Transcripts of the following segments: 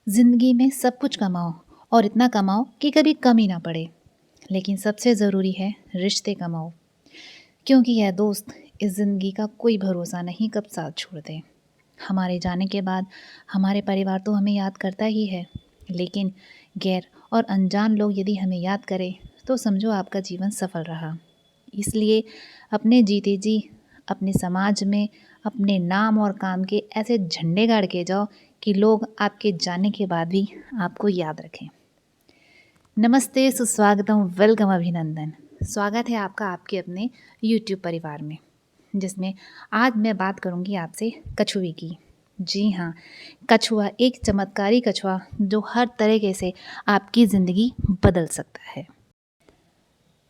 ज़िंदगी में सब कुछ कमाओ और इतना कमाओ कि कभी कमी ना पड़े। लेकिन सबसे ज़रूरी है रिश्ते कमाओ, क्योंकि यह दोस्त इस ज़िंदगी का कोई भरोसा नहीं कब साथ छोड़ दे। हमारे जाने के बाद हमारे परिवार तो हमें याद करता ही है, लेकिन गैर और अनजान लोग यदि हमें याद करें तो समझो आपका जीवन सफल रहा। इसलिए अपने जीते जी अपने समाज में अपने नाम और काम के ऐसे झंडे गाड़ के जाओ कि लोग आपके जाने के बाद भी आपको याद रखें। नमस्ते, सुस्वागतम, वेलकम, अभिनंदन। स्वागत है आपका आपके अपने यूट्यूब परिवार में, जिसमें आज मैं बात करूंगी आपसे कछुए की। जी हाँ, कछुआ एक चमत्कारी कछुआ जो हर तरीके से आपकी ज़िंदगी बदल सकता है।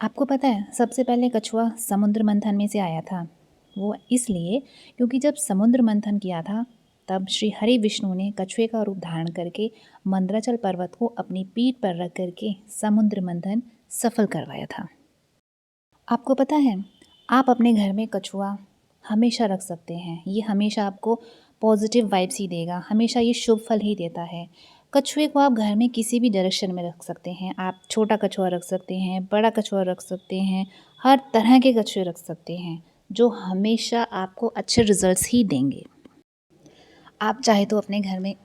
आपको पता है सबसे पहले कछुआ समुद्र मंथन में से आया था। वो इसलिए क्योंकि जब समुद्र मंथन किया था तब श्री हरि विष्णु ने कछुए का रूप धारण करके मंदराचल पर्वत को अपनी पीठ पर रख करके समुद्र मंथन सफल करवाया था। आपको पता है आप अपने घर में कछुआ हमेशा रख सकते हैं। ये हमेशा आपको पॉजिटिव वाइब्स ही देगा, हमेशा ये शुभ फल ही देता है। कछुए को आप घर में किसी भी डायरेक्शन में रख सकते हैं। आप छोटा कछुआ रख सकते हैं, बड़ा कछुआ रख सकते हैं, हर तरह के कछुए रख सकते हैं जो हमेशा आपको अच्छे रिजल्ट्स ही देंगे। आप चाहे तो अपने घर में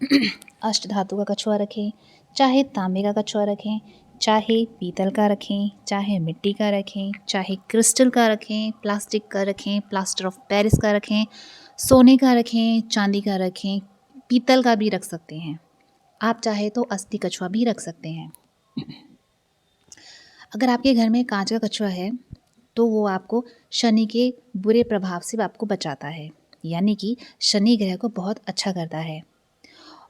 अष्ट धातु का कछुआ रखें, चाहे तांबे का कछुआ रखें, चाहे पीतल का रखें, चाहे मिट्टी का रखें, चाहे क्रिस्टल का रखें, प्लास्टिक का रखें, प्लास्टर ऑफ पेरिस का रखें, सोने का रखें, चांदी का रखें, पीतल का भी रख सकते हैं। आप चाहे तो अस्थि कछुआ भी रख सकते हैं। अगर आपके घर में कांच का कछुआ है तो वो आपको शनि के बुरे प्रभाव से आपको बचाता है, यानी कि शनि ग्रह को बहुत अच्छा करता है।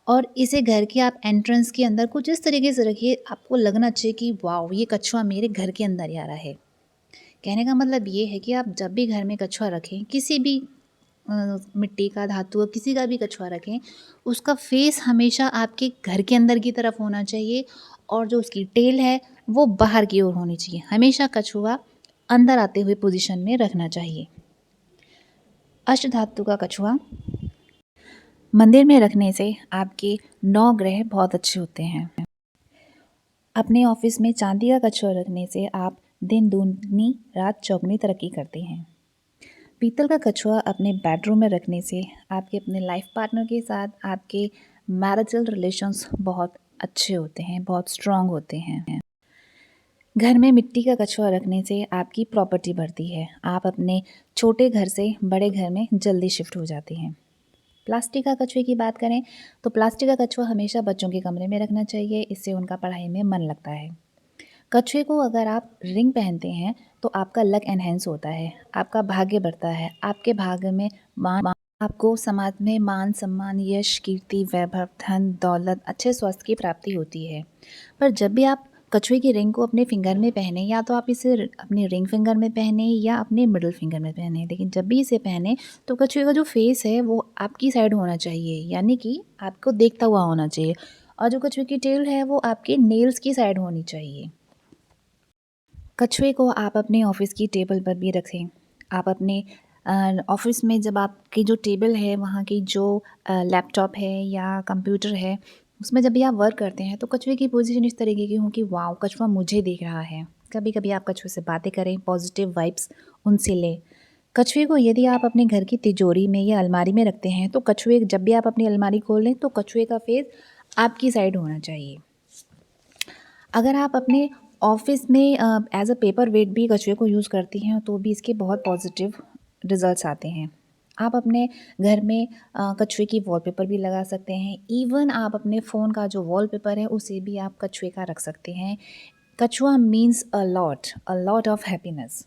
और इसे घर के आप एंट्रेंस के अंदर कुछ इस तरीके से रखिए, आपको लगना चाहिए कि वाओ, ये कछुआ मेरे घर के अंदर ही आ रहा है। कहने का मतलब ये है कि आप जब भी घर में कछुआ रखें, किसी भी मिट्टी का, धातु का, किसी का भी कछुआ रखें, उसका फेस हमेशा आपके घर के अंदर की तरफ होना चाहिए और जो उसकी टेल है वो बाहर की ओर होनी चाहिए। हमेशा कछुआ अंदर आते हुए पोजीशन में रखना चाहिए। अष्ट धातु का कछुआ मंदिर में रखने से आपके 9 ग्रह बहुत अच्छे होते हैं। अपने ऑफिस में चांदी का कछुआ रखने से आप दिन दूनी रात चौगुनी तरक्की करते हैं। पीतल का कछुआ अपने बेडरूम में रखने से आपके अपने लाइफ पार्टनर के साथ आपके मैरिजल रिलेशंस बहुत अच्छे होते हैं, बहुत स्ट्रॉन्ग होते हैं। घर में मिट्टी का कछुआ रखने से आपकी प्रॉपर्टी बढ़ती है। आप अपने छोटे घर से बड़े घर में जल्दी शिफ्ट हो जाते हैं। प्लास्टिक का कछुए की बात करें तो प्लास्टिक का कछुआ हमेशा बच्चों के कमरे में रखना चाहिए, इससे उनका पढ़ाई में मन लगता है। कछुए को अगर आप रिंग पहनते हैं तो आपका लक एनहेंस होता है, आपका भाग्य बढ़ता है, आपके भाग्य में आपको समाज में मान सम्मान, यश, कीर्ति, वैभव, धन, दौलत, अच्छे स्वास्थ्य की प्राप्ति होती है। पर जब भी आप कछुए की रिंग को अपने फिंगर में पहने, या तो आप इसे अपने रिंग फिंगर में पहने या अपने मिडिल फिंगर में पहने, लेकिन जब भी इसे पहने तो कछुए का जो फेस है वो आपकी साइड होना चाहिए, यानी कि आपको देखता हुआ होना चाहिए। और जो कछुए की टेल है वो आपके नेल्स की साइड होनी चाहिए। कछुए को आप अपने ऑफिस की टेबल पर भी रखें। आप अपने ऑफिस में जब आपकी जो टेबल है, वहाँ की जो लैपटॉप है या कंप्यूटर है, उसमें जब भी आप वर्क करते हैं तो कछुए की पोजीशन इस तरीके की हो कि वाओ, कछुआ मुझे देख रहा है। कभी कभी आप कछुए से बातें करें, पॉजिटिव वाइब्स उनसे लें। कछुए को यदि आप अपने घर की तिजोरी में या अलमारी में रखते हैं तो कछुए, जब भी आप अपनी अलमारी खोलें तो कछुए का फेस आपकी साइड होना चाहिए। अगर आप अपने ऑफिस में एज अ पेपर वेट भी कछुए को यूज़ करती हैं तो भी इसके बहुत पॉजिटिव रिजल्ट्स आते हैं। आप अपने घर में कछुए की वॉलपेपर भी लगा सकते हैं। इवन आप अपने फ़ोन का जो वॉलपेपर है उसे भी आप कछुए का रख सकते हैं। कछुआ means a lot of happiness.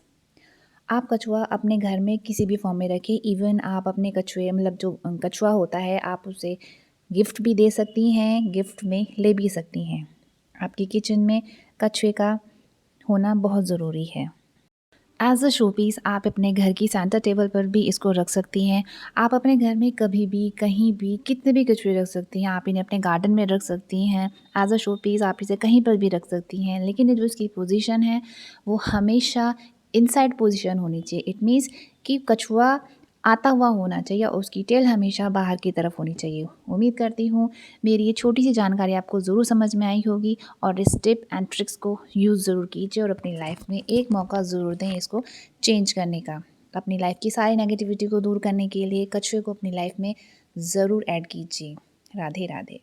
आप कछुआ अपने घर में किसी भी फॉर्म में रखें। इवन आप अपने कछुए, मतलब जो कछुआ होता है, आप उसे गिफ्ट भी दे सकती हैं, गिफ्ट में ले भी सकती हैं। आपकी किचन में कछुए का होना बहुत ज़रूरी है। एज अ शो पीस आप अपने घर की सेंटर टेबल पर भी इसको रख सकती हैं। आप अपने घर में कभी भी, कहीं भी, कितने भी कछुए रख सकती हैं। आप इन्हें अपने गार्डन में रख सकती हैं। एज अ शो पीस आप इसे कहीं पर भी रख सकती हैं, लेकिन ये जो इसकी पोजीशन है वो हमेशा इनसाइड पोजीशन होनी चाहिए। इट मीन्स कि कछुआ आता हुआ होना चाहिए और उसकी टेल हमेशा बाहर की तरफ होनी चाहिए। उम्मीद करती हूँ मेरी ये छोटी सी जानकारी आपको ज़रूर समझ में आई होगी और इस टिप एंड ट्रिक्स को यूज़ ज़रूर कीजिए और अपनी लाइफ में एक मौका ज़रूर दें इसको चेंज करने का। अपनी लाइफ की सारी नेगेटिविटी को दूर करने के लिए कछुए को अपनी लाइफ में ज़रूर ऐड कीजिए। राधे राधे।